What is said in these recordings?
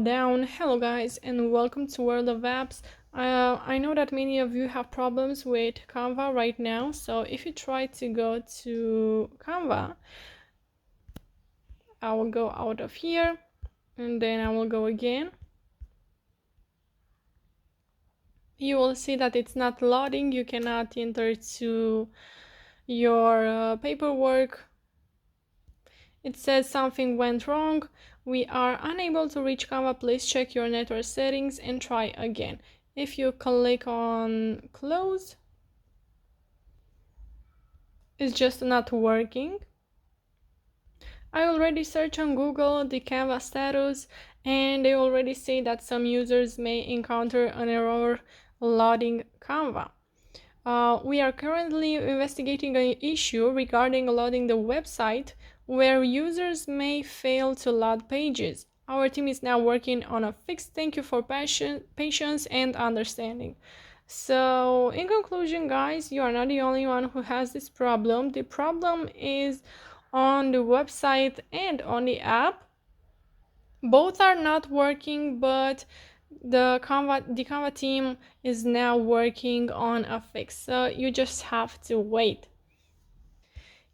Down. Hello guys and welcome to World of Apps. I know that many of you have problems with Canva right now, so if you try to go to Canva, I will go out of here and then I will go again. You will see that it's not loading. You cannot enter to your paperwork. It says something went wrong. We are unable to reach Canva. Please check your network settings and try again. If you click on close, it's just not working. I already searched on Google the Canva status and they already say that some users may encounter an error loading Canva. We are currently investigating an issue regarding loading the website where users may fail to load pages. Our team is now working on a fix. Thank you for patience and understanding. So, in conclusion, guys, you are not the only one who has this problem. The problem is on the website and on the app. Both are not working, but the Canva team is now working on a fix, so you just have to wait.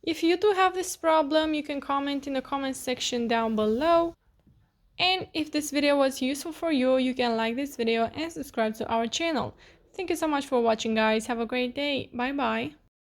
If you do have this problem, you can comment in the comment section down below. And if this video was useful for you, you can like this video and subscribe to our channel. Thank you so much for watching, guys. Have a great day. Bye bye.